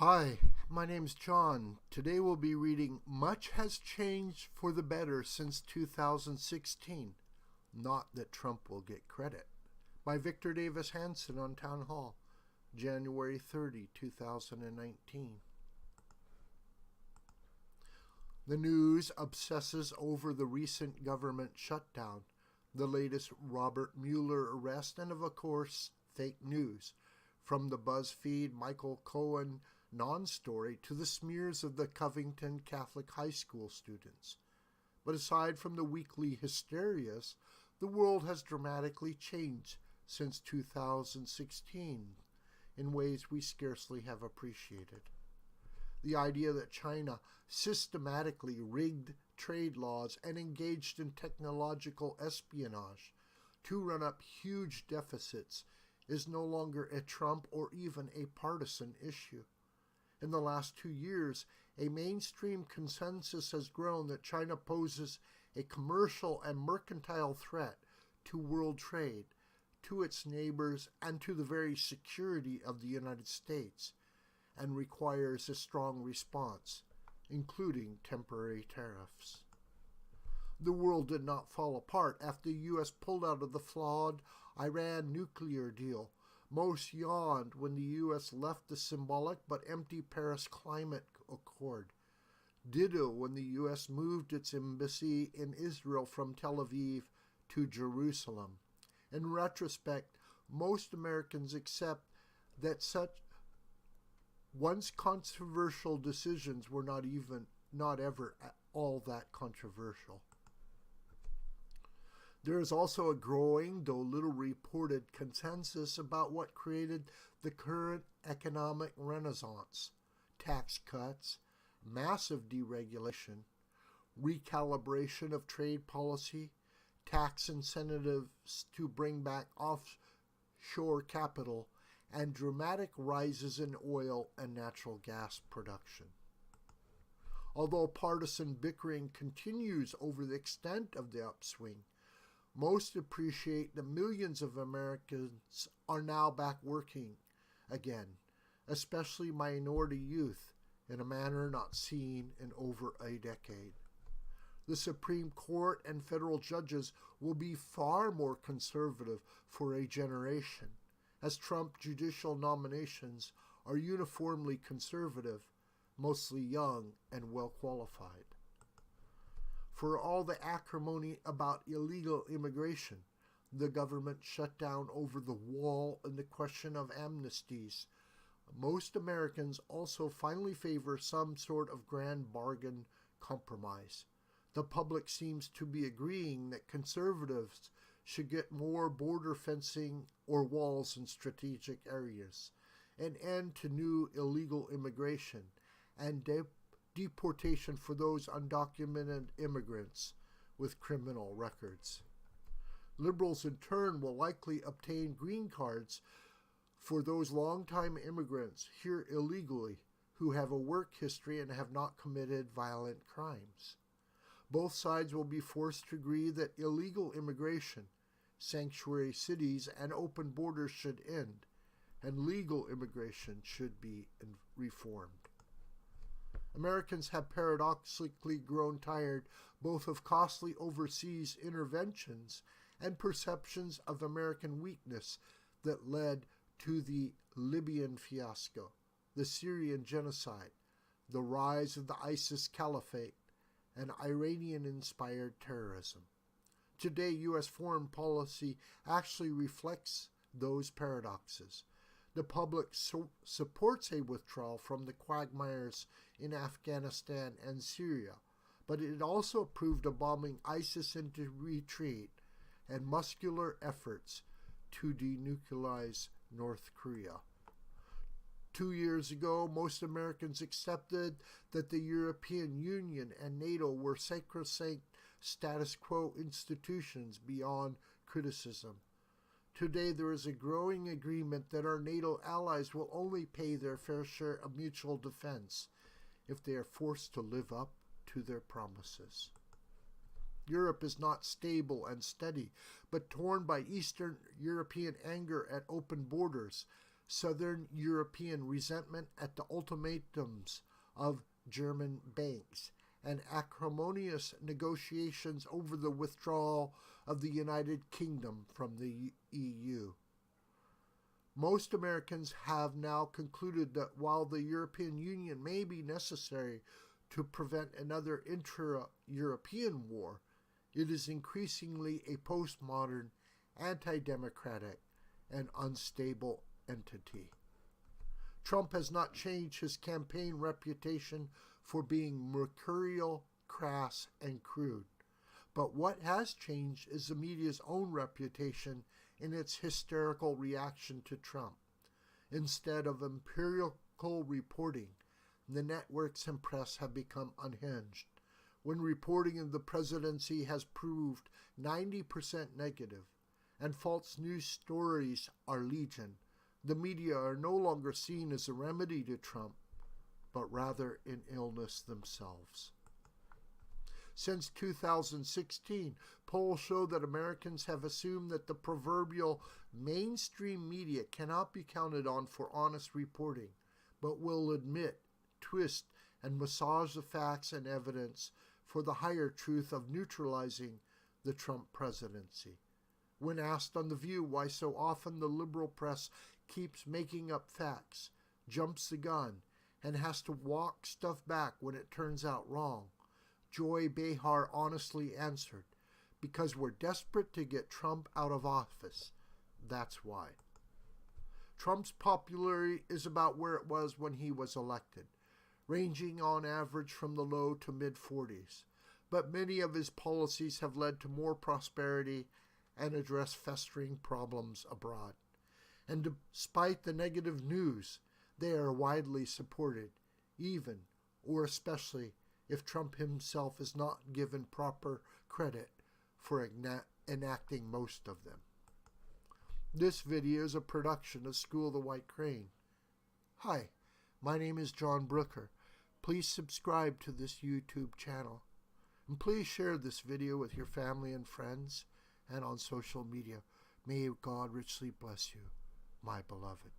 Hi, my name's John. Today we'll be reading Much Has Changed for the Better Since 2016. Not that Trump will get credit. By Victor Davis Hanson on Townhall, January 30, 2019. The news obsesses over the recent government shutdown, the latest Robert Mueller arrest, and of course, fake news. From the BuzzFeed Michael Cohen non-story to the smears of the Covington Catholic High School students. But aside from the weekly hysterias, the world has dramatically changed since 2016 in ways we scarcely have appreciated. The idea that China systematically rigged trade laws and engaged in technological espionage to run up huge deficits is no longer a Trump or even a partisan issue. In the last 2 years, a mainstream consensus has grown that China poses a commercial and mercantile threat to world trade, to its neighbors, and to the very security of the United States, and requires a strong response, including temporary tariffs. The world did not fall apart after the U.S. pulled out of the flawed Iran nuclear deal. Most yawned when the U.S. left the symbolic but empty Paris Climate Accord. Ditto when the U.S. moved its embassy in Israel from Tel Aviv to Jerusalem. In retrospect, most Americans accept that such once controversial decisions were not ever all that controversial. There is also a growing, though little reported, consensus about what created the current economic renaissance: tax cuts, massive deregulation, recalibration of trade policy, tax incentives to bring back offshore capital, and dramatic rises in oil and natural gas production. Although partisan bickering continues over the extent of the upswing, most appreciate that millions of Americans are now back working again, especially minority youth, in a manner not seen in over a decade. The Supreme Court and federal judges will be far more conservative for a generation, as Trump judicial nominations are uniformly conservative, mostly young and well qualified. For all the acrimony about illegal immigration, the government shutdown over the wall, and the question of amnesties, most Americans also finally favor some sort of grand bargain compromise. The public seems to be agreeing that conservatives should get more border fencing or walls in strategic areas, an end to new illegal immigration, and deportation for those undocumented immigrants with criminal records. Liberals, in turn, will likely obtain green cards for those longtime immigrants here illegally who have a work history and have not committed violent crimes. Both sides will be forced to agree that illegal immigration, sanctuary cities, and open borders should end, and legal immigration should be reformed. Americans have paradoxically grown tired both of costly overseas interventions and perceptions of American weakness that led to the Libyan fiasco, the Syrian genocide, the rise of the ISIS caliphate, and Iranian-inspired terrorism. Today, U.S. foreign policy actually reflects those paradoxes. The public supports a withdrawal from the quagmires in Afghanistan and Syria, but it also approved of bombing ISIS into retreat and muscular efforts to denuclearize North Korea. 2 years ago, most Americans accepted that the European Union and NATO were sacrosanct status quo institutions beyond criticism. Today, there is a growing agreement that our NATO allies will only pay their fair share of mutual defense if they are forced to live up to their promises. Europe is not stable and steady, but torn by Eastern European anger at open borders, Southern European resentment at the ultimatums of German banks, and acrimonious negotiations over the withdrawal of the United Kingdom from the EU. Most Americans have now concluded that while the European Union may be necessary to prevent another intra-European war, it is increasingly a postmodern, anti-democratic, and unstable entity. Trump has not changed his campaign reputation for being mercurial, crass, and crude. But what has changed is the media's own reputation in its hysterical reaction to Trump. Instead of empirical reporting, the networks and press have become unhinged. When reporting of the presidency has proved 90% negative and false news stories are legion, the media are no longer seen as a remedy to Trump, but rather in illness themselves. Since 2016, polls show that Americans have assumed that the proverbial mainstream media cannot be counted on for honest reporting, but will admit, twist, and massage the facts and evidence for the higher truth of neutralizing the Trump presidency. When asked on The View why so often the liberal press keeps making up facts, jumps the gun, and has to walk stuff back when it turns out wrong, Joy Behar honestly answered, "Because we're desperate to get Trump out of office. That's why." Trump's popularity is about where it was when he was elected, ranging on average from the low to mid-40s. But many of his policies have led to more prosperity and address festering problems abroad. And despite the negative news, they are widely supported, even or especially if Trump himself is not given proper credit for enacting most of them. This video is a production of School of the White Crane. Hi, my name is John Brooker. Please subscribe to this YouTube channel. And please share this video with your family and friends and on social media. May God richly bless you, my beloved.